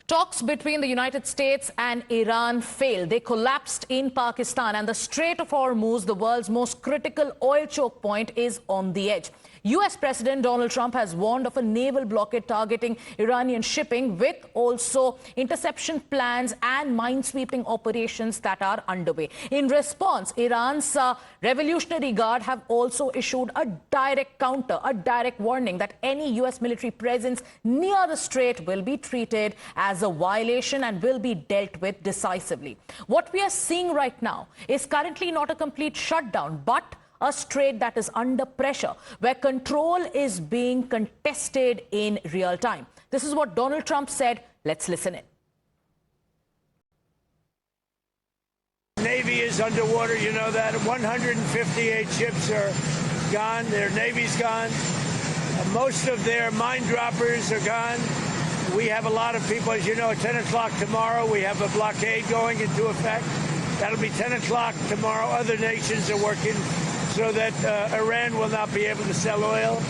Talks between the United States and Iran failed. They collapsed in Pakistan, and the Strait of Hormuz, the world's most critical oil choke point, is on the edge. U.S. President Donald Trump has warned of a naval blockade targeting Iranian shipping, with also interception plans and minesweeping operations that are underway. In response, Iran's Revolutionary Guard have also issued a direct counter, a direct warning that any U.S. military presence near the strait will be treated as a violation and will be dealt with decisively. What we are seeing right now is currently not a complete shutdown, but a strait that is under pressure, where control is being contested in real time. This is what Donald Trump said. Let's listen in. Navy is underwater, you know that. 158 ships are gone. Their Navy's gone. Most of their mine droppers are gone. We have a lot of people, as you know, at 10 o'clock tomorrow, we have a blockade going into effect. That'll be 10 o'clock tomorrow. Other nations are working so that Iran will not be able to sell oil,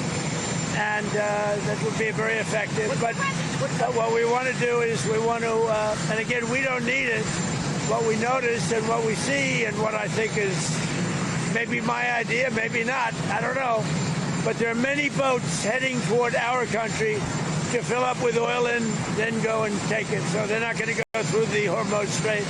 and that will be very effective. But what we want to do is we want to, and again, we don't need it. What we notice and what we see and what I think is maybe my idea, maybe not, I don't know. But there are many boats heading toward our country to fill up with oil and then go and take it. So they're not going to go through the Hormuz Strait.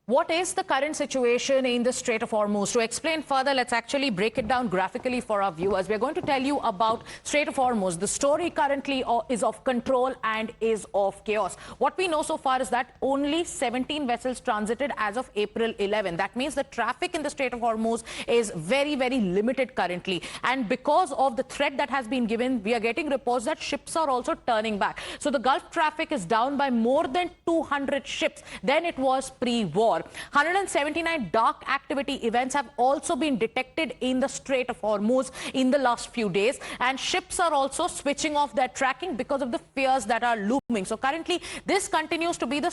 What is the current situation in the Strait of Hormuz? To explain further, let's actually break it down graphically for our viewers. We're going to tell you about Strait of Hormuz. The story currently is of control and is of chaos. What we know so far is that only 17 vessels transited as of April 11. That means the traffic in the Strait of Hormuz is very, very limited currently. And because of the threat that has been given, we are getting reports that ships are also turning back. So the Gulf traffic is down by more than 200 ships than it was pre-war. 179 dark activity events have also been detected in the Strait of Hormuz in the last few days, and ships are also switching off their tracking because of the fears that are looming. So currently this continues to be the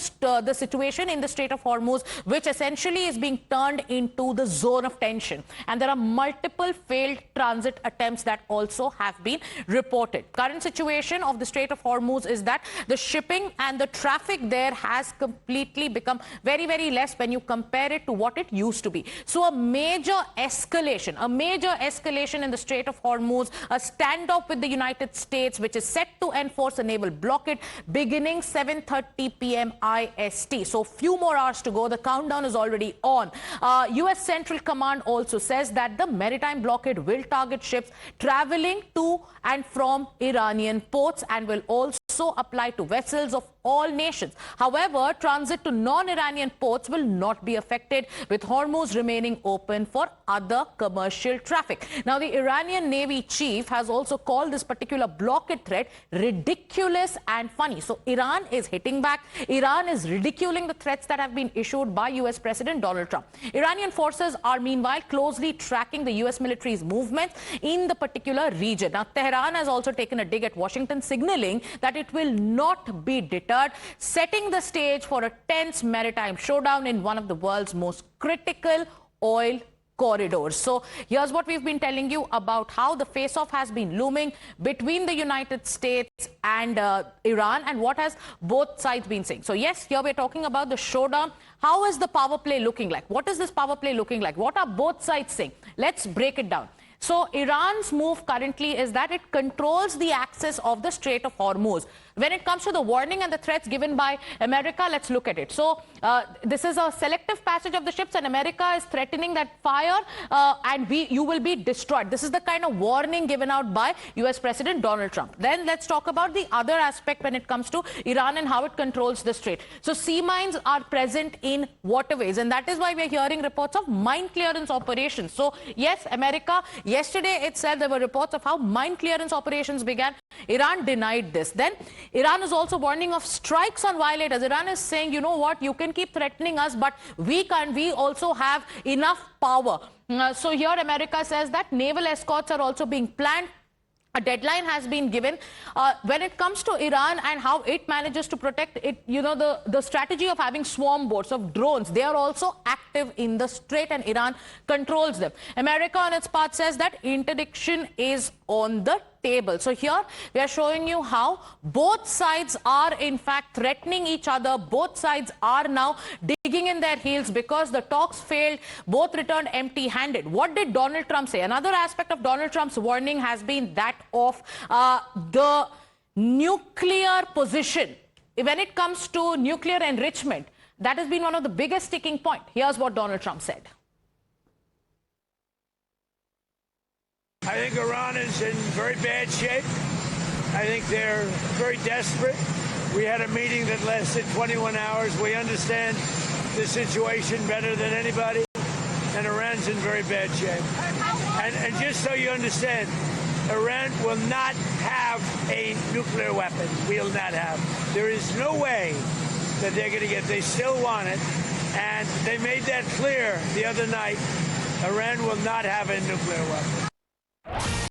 situation in the Strait of Hormuz, which essentially is being turned into the zone of tension, and there are multiple failed transit attempts that also have been reported. Current situation of the Strait of Hormuz is that the shipping and the traffic there has completely become very, very less when you compare it to what it used to be. So a major escalation in the Strait of Hormuz, a standoff with the United States, which is set to enforce a naval blockade beginning 7:30 p.m. IST. So few more hours to go. The countdown is already on. U.S. Central Command also says that the maritime blockade will target ships traveling to and from Iranian ports and will also apply to vessels of all nations. However, transit to non-Iranian ports will not be affected, with Hormuz remaining open for other commercial traffic. Now, the Iranian Navy chief has also called this particular blockade threat ridiculous and funny. So Iran is hitting back. Iran is ridiculing the threats that have been issued by U.S. President Donald Trump. Iranian forces are meanwhile closely tracking the U.S. military's movements in the particular region. Now, Tehran has also taken a dig at Washington, signaling that it will not be deterred, setting the stage for a tense maritime showdown in one of the world's most critical oil corridors. So here's what we've been telling you about how the face-off has been looming between the United States and Iran, and what has both sides been saying. So yes, here we're talking about the showdown. How is the power play looking like? What is this power play looking like? What are both sides saying? Let's break it down. So Iran's move currently is that it controls the access of the Strait of Hormuz. When it comes to the warning and the threats given by America, let's look at it. So this is a selective passage of the ships, and America is threatening that fire and you will be destroyed. This is the kind of warning given out by U.S. President Donald Trump. Then let's talk about the other aspect when it comes to Iran and how it controls the strait. So sea mines are present in waterways, and that is why we're hearing reports of mine clearance operations. So yes, America, yesterday itself there were reports of how mine clearance operations began. Iran denied this. Then Iran is also warning of strikes on violators. Iran is saying, you know what, you can keep threatening us, but we also have enough power. So here America says that naval escorts are also being planned. A deadline has been given. When it comes to Iran and how it manages to protect it, you know, the strategy of having swarm boats, of drones, they are also active in the strait, and Iran controls them. America on its part says that interdiction is on the table. So here we are showing you how both sides are in fact threatening each other. Both sides are now digging in their heels because the talks failed. Both returned empty-handed. What did Donald Trump say? Another aspect of Donald Trump's warning has been that of the nuclear position. When it comes to nuclear enrichment, that has been one of the biggest sticking points. Here's what Donald Trump said. I think Iran is in very bad shape. I think they're very desperate. We had a meeting that lasted 21 hours. We understand the situation better than anybody, and Iran's in very bad shape. And just so you understand, Iran will not have a nuclear weapon. Will not have. There is no way that they're going to get. They still want it, and they made that clear the other night. Iran will not have a nuclear weapon.